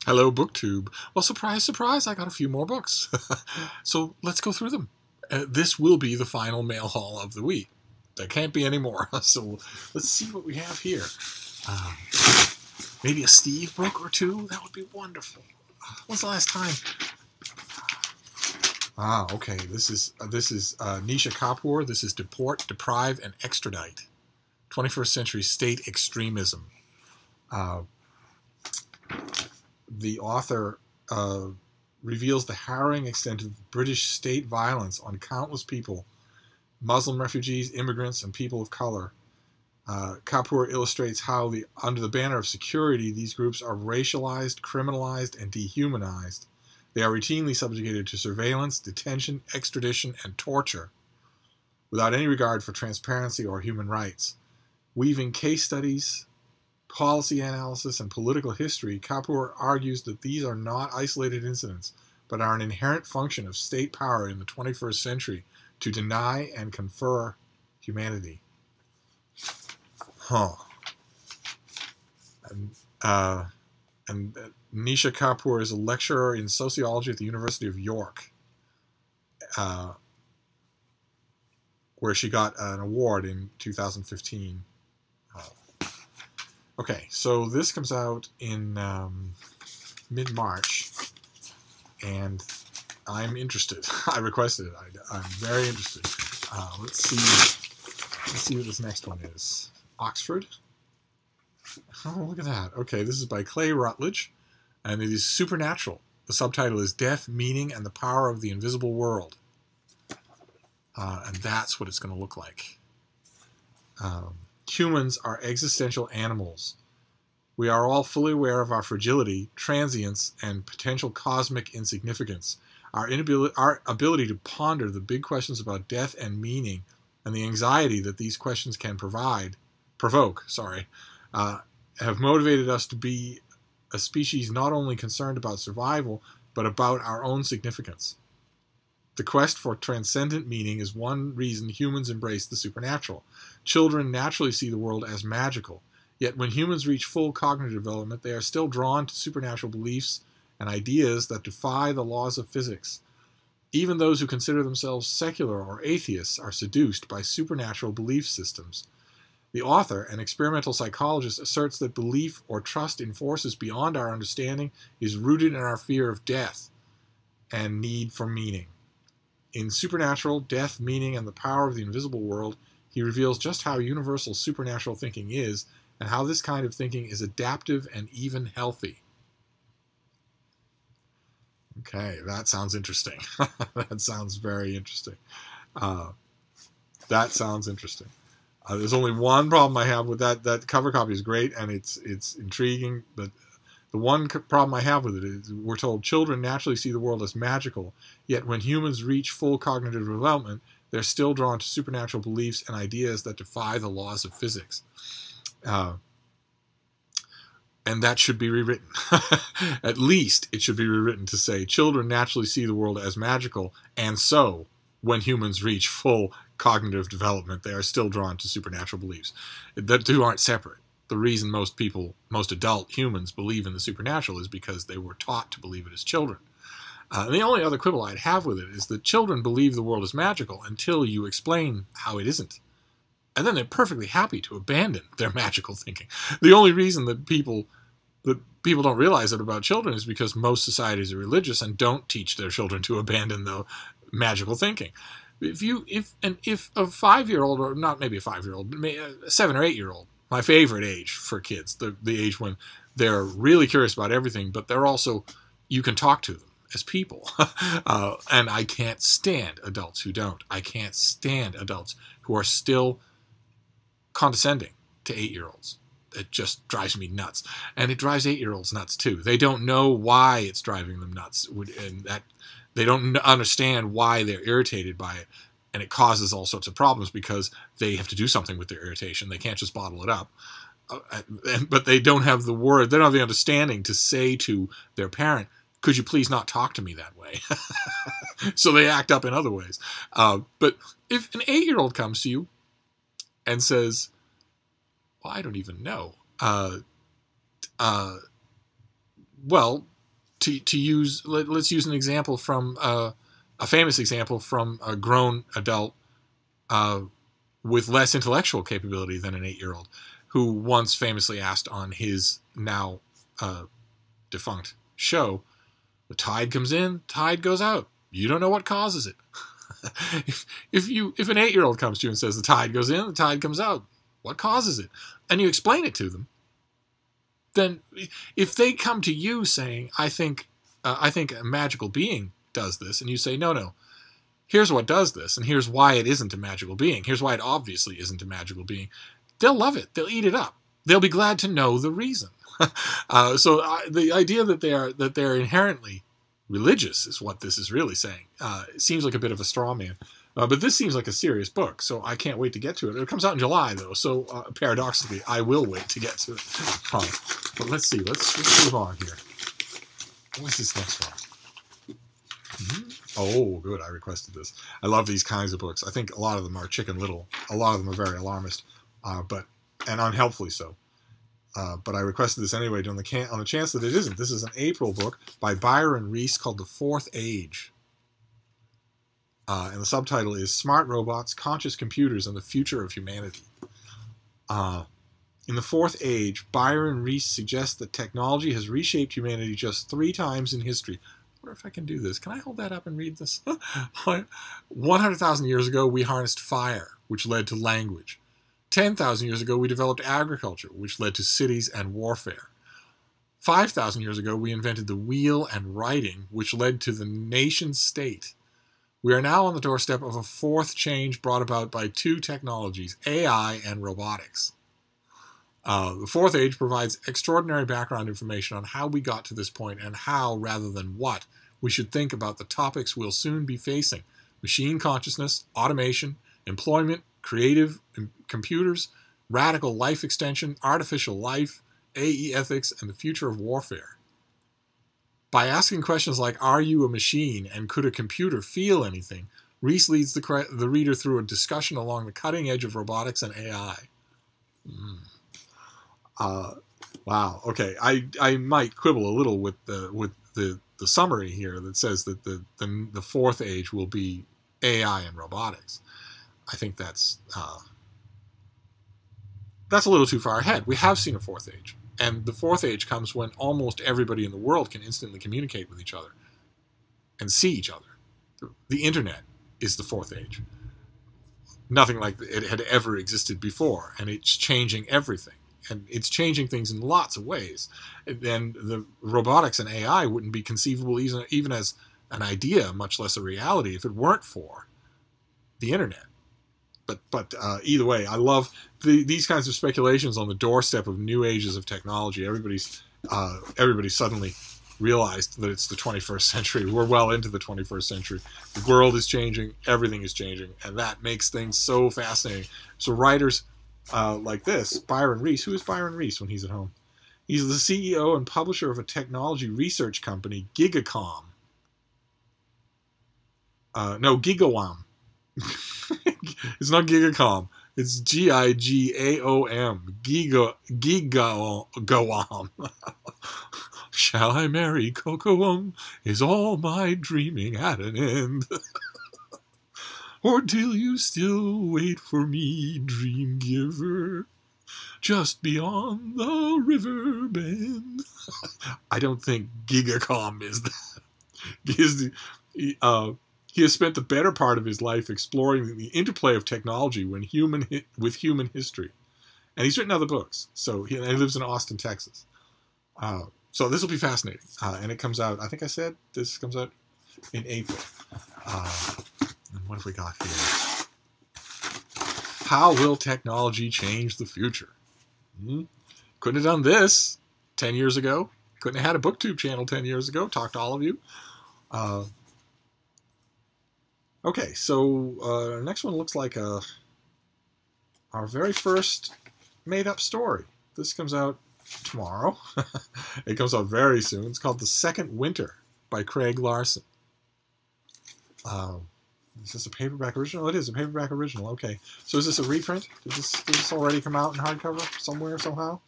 Hello, BookTube. Well, surprise, surprise, I got a few more books. So let's go through them. This will be the final mail haul of the week. There can't be any more. So let's see what we have here. Maybe a Steve book or two? That would be wonderful. When's the last time? Okay. This is Nisha Kapoor. This is Deport, Deprive, and Extradite. 21st Century State Extremism. The author reveals the harrowing extent of British state violence on countless people, Muslim refugees, immigrants, and people of color. Kapoor illustrates how, under the banner of security, these groups are racialized, criminalized, and dehumanized. They are routinely subjugated to surveillance, detention, extradition, and torture, without any regard for transparency or human rights. Weaving case studies, policy analysis, and political history, Kapoor argues that these are not isolated incidents, but are an inherent function of state power in the 21st century to deny and confer humanity. And Nisha Kapoor is a lecturer in sociology at the University of York, where she got an award in 2015. Okay, so this comes out in mid-March, and I'm interested. I requested it. I'm very interested. Let's see what this next one is. Oxford. Oh, look at that. Okay, this is by Clay Rutledge, and it is Supernatural. The subtitle is Death, Meaning, and the Power of the Invisible World. And that's what it's going to look like. Humans are existential animals. We are all fully aware of our fragility, transience, and potential cosmic insignificance. Our ability to ponder the big questions about death and meaning, and the anxiety that these questions can provoke, have motivated us to be a species not only concerned about survival, but about our own significance. The quest for transcendent meaning is one reason humans embrace the supernatural. Children naturally see the world as magical, yet when humans reach full cognitive development, they are still drawn to supernatural beliefs and ideas that defy the laws of physics. Even those who consider themselves secular or atheists are seduced by supernatural belief systems. The author, an experimental psychologist, asserts that belief or trust in forces beyond our understanding is rooted in our fear of death and need for meaning. In Supernatural, Death, Meaning, and the Power of the Invisible World, he reveals just how universal supernatural thinking is and how this kind of thinking is adaptive and even healthy. Okay, that sounds interesting. That sounds very interesting. That sounds interesting. There's only one problem I have with that. That cover copy is great and it's intriguing, but the one problem I have with it is we're told children naturally see the world as magical, yet when humans reach full cognitive development, they're still drawn to supernatural beliefs and ideas that defy the laws of physics. And that should be rewritten. At least it should be rewritten to say children naturally see the world as magical, and so when humans reach full cognitive development, they are still drawn to supernatural beliefs. The two aren't separate. The reason most adult humans believe in the supernatural is because they were taught to believe it as children. And the only other quibble I'd have with it is that children believe the world is magical until you explain how it isn't. And then they're perfectly happy to abandon their magical thinking. The only reason that people don't realize it about children is because most societies are religious and don't teach their children to abandon the magical thinking. If a 5-year-old, or not maybe a 5-year-old, but a 7 or 8-year-old, my favorite age for kids, the age when they're really curious about everything, but they're also, you can talk to them as people. And I can't stand adults who don't. I can't stand adults who are still condescending to 8-year-olds. It just drives me nuts. And it drives 8-year-olds nuts too. They don't know why it's driving them nuts. And that they don't understand why they're irritated by it. And it causes all sorts of problems because they have to do something with their irritation. They can't just bottle it up. But they don't have the word, they don't have the understanding to say to their parent, could you please not talk to me that way? So they act up in other ways. But if an 8-year-old comes to you and says, well, I don't even know, well, to use, let's use an example from a famous example from a grown adult with less intellectual capability than an 8-year-old, who once famously asked on his now defunct show, the tide comes in, tide goes out. You don't know what causes it. if an 8-year-old comes to you and says the tide goes in, the tide comes out, what causes it? And you explain it to them, then if they come to you saying, I think a magical being does this, and you say, no, here's what does this, and here's why it isn't a magical being, here's why it obviously isn't a magical being, they'll love it. They'll eat it up. They'll be glad to know the reason. So the idea that they're inherently religious is what this is really saying. It seems like a bit of a straw man. But this seems like a serious book, so I can't wait to get to it. It comes out in July, though, so paradoxically, I will wait to get to it. But let's see. Let's move on here. What's this next one? Oh, good. I requested this. I love these kinds of books. I think a lot of them are Chicken Little. A lot of them are very alarmist, and unhelpfully so. But I requested this anyway on the chance that it isn't. This is an April book by Byron Reese called The Fourth Age. And the subtitle is Smart Robots, Conscious Computers, and the Future of Humanity. In The Fourth Age, Byron Reese suggests that technology has reshaped humanity just 3 times in history. I wonder if I can do this. Can I hold that up and read this? 100,000 years ago, we harnessed fire, which led to language. 10,000 years ago, we developed agriculture, which led to cities and warfare. 5,000 years ago, we invented the wheel and writing, which led to the nation state. We are now on the doorstep of a 4th change brought about by 2 technologies, AI and robotics. The 4th Age provides extraordinary background information on how we got to this point and how, rather than what, we should think about the topics we'll soon be facing: machine consciousness, automation, employment, creative computers, radical life extension, artificial life, AE ethics, and the future of warfare. By asking questions like, are you a machine and could a computer feel anything, Reese leads the reader through a discussion along the cutting edge of robotics and AI. Wow. Okay. I might quibble a little with the summary here that says that the 4th Age will be AI and robotics. I think that's a little too far ahead. We have seen a 4th Age. And the 4th Age comes when almost everybody in the world can instantly communicate with each other and see each other. The internet is the 4th Age. Nothing like it had ever existed before, and it's changing everything. And it's changing things in lots of ways. And the robotics and AI wouldn't be conceivable even as an idea, much less a reality, if it weren't for the internet. But either way, I love these kinds of speculations on the doorstep of new ages of technology. Everybody's suddenly realized that it's the 21st century. We're well into the 21st century. The world is changing. Everything is changing. And that makes things so fascinating. So writers like this, Byron Reese. Who is Byron Reese when he's at home? He's the CEO and publisher of a technology research company, Gigacom. No, Gigawam. It's not Gigacom. It's Gigaom. Gigawam. Shall I marry Cocoam? Is all my dreaming at an end? Or till you still wait for me, dream giver, just beyond the river bend? I don't think Gigacom is that. He has spent the better part of his life exploring the interplay of technology with human history. And he's written other books. So he lives in Austin, Texas. So this will be fascinating. And it comes out, I think I said, this comes out in April. And what have we got here? How will technology change the future? Couldn't have done this 10 years ago. Couldn't have had a BookTube channel 10 years ago. Talked to all of you. Okay, so next one looks like our very first made-up story. This comes out tomorrow. It comes out very soon. It's called The Second Winter by Craig Larson. Is this a paperback original? It is a paperback original. Okay, so is this a reprint? Did this already come out in hardcover somewhere, somehow?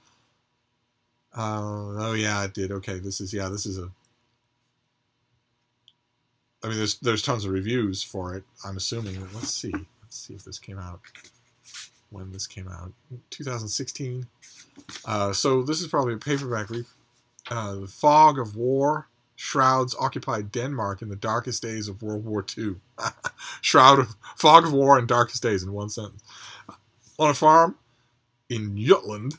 Oh yeah, it did. Okay, this is a. I mean, there's tons of reviews for it. I'm assuming. Let's see if this came out. When this came out, 2016. So this is probably a paperback. The fog of war shrouds occupied Denmark in the darkest days of World War II. Fog of war and darkest days in one sentence. On a farm in Jutland,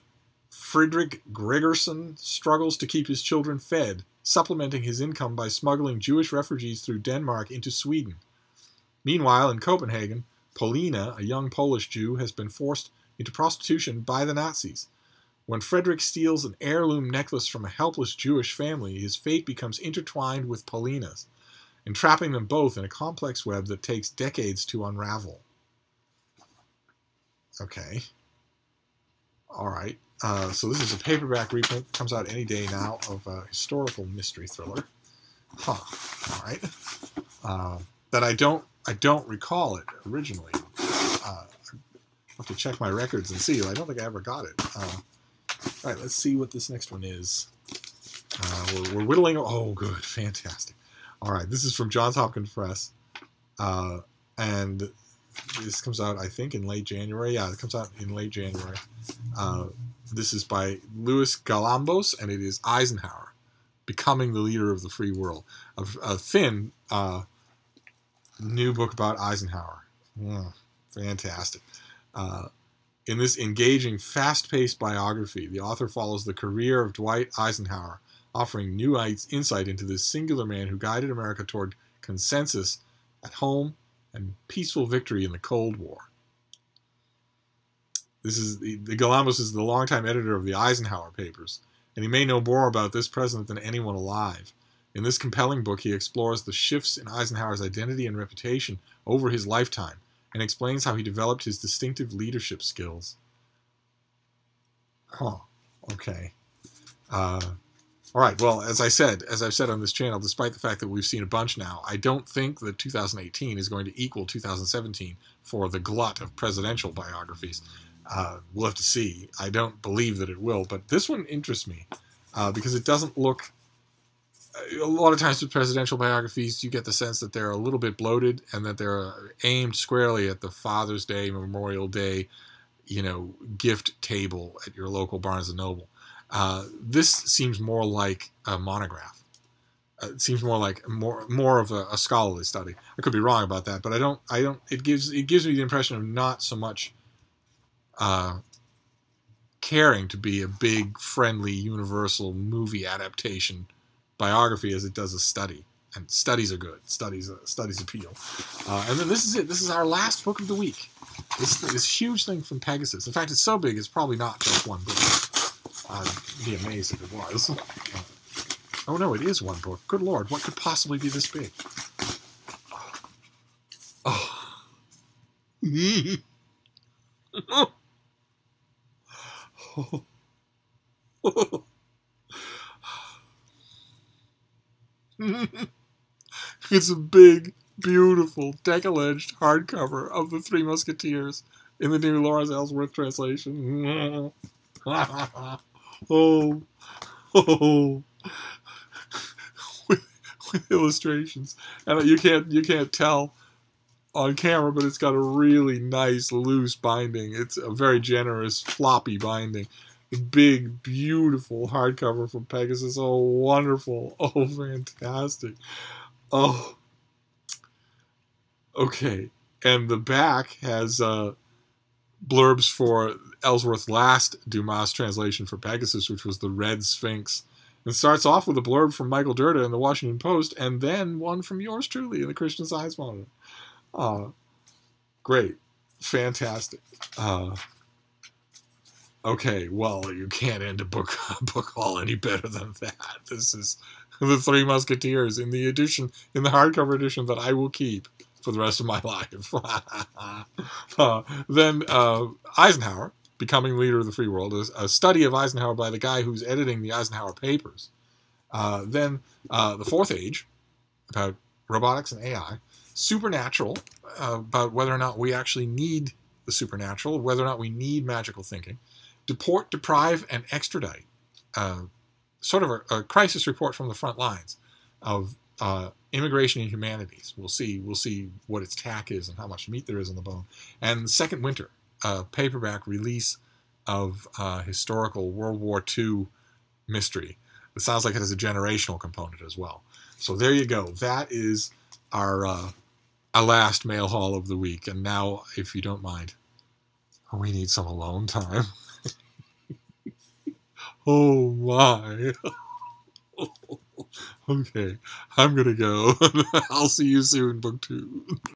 Friedrich Gregerson struggles to keep his children fed, supplementing his income by smuggling Jewish refugees through Denmark into Sweden. Meanwhile, in Copenhagen, Polina, a young Polish Jew, has been forced into prostitution by the Nazis. When Frederick steals an heirloom necklace from a helpless Jewish family, his fate becomes intertwined with Polina's, entrapping them both in a complex web that takes decades to unravel. Okay. All right. So this is a paperback reprint. Comes out any day now of a historical mystery thriller. Huh. All right. That I don't recall it originally. I have to check my records and see. I don't think I ever got it. All right, let's see what this next one is. We're whittling. Oh, good. Fantastic. All right, this is from Johns Hopkins Press. And this comes out, I think, in late January. Yeah, it comes out in late January. This is by Louis Galambos, and it is Eisenhower, Becoming the Leader of the Free World. A thin new book about Eisenhower. Fantastic. In this engaging, fast-paced biography, the author follows the career of Dwight Eisenhower, offering new insight into this singular man who guided America toward consensus at home and peaceful victory in the Cold War. The Galambos is the longtime editor of the Eisenhower Papers, and he may know more about this president than anyone alive. In this compelling book, he explores the shifts in Eisenhower's identity and reputation over his lifetime, and explains how he developed his distinctive leadership skills. Okay. All right. Well, as I've said on this channel, despite the fact that we've seen a bunch now, I don't think that 2018 is going to equal 2017 for the glut of presidential biographies. We'll have to see. I don't believe that it will, but this one interests me because it doesn't look. A lot of times with presidential biographies, you get the sense that they're a little bit bloated and that they're aimed squarely at the Father's Day, Memorial Day, gift table at your local Barnes & Noble. This seems more like a monograph. It seems more like more of a scholarly study. I could be wrong about that, but I don't. It gives me the impression of not so much caring to be a big, friendly, universal movie adaptation biography as it does a study, and studies are good. Studies appeal. And then this is it. This is our last book of the week. This huge thing from Pegasus. In fact, it's so big it's probably not just one book. I'd be amazed if it was. Oh no, it is one book. Good Lord, what could possibly be this big? Oh. Oh. It's a big, beautiful, deck-edged hardcover of the Three Musketeers in the new Lawrence Ellsworth translation. Oh, with illustrations, and you can't tell on camera, but it's got a really nice loose binding. It's a very generous floppy binding. Big, beautiful hardcover from Pegasus. Oh, wonderful. Oh, fantastic. Oh. Okay. And the back has blurbs for Ellsworth's last Dumas translation for Pegasus, which was The Red Sphinx. It starts off with a blurb from Michael Dirda in the Washington Post, and then one from yours truly in the Christian Science Monitor. Great. Fantastic. Okay, well, you can't end a book haul any better than that. This is The Three Musketeers in the hardcover edition that I will keep for the rest of my life. Then Eisenhower, Becoming Leader of the Free World, is a study of Eisenhower by the guy who's editing the Eisenhower Papers. Then The Fourth Age, about robotics and AI. Supernatural, about whether or not we actually need the supernatural, whether or not we need magical thinking. Deport, Deprive, and Extradite, sort of a crisis report from the front lines of immigration and humanities. We'll see what its tack is and how much meat there is on the bone. And Second Winter, a paperback release of historical World War II mystery. It sounds like it has a generational component as well. So there you go. That is our last mail haul of the week. And now, if you don't mind, we need some alone time. Oh my. Okay, I'm gonna go. I'll see you soon, book 2.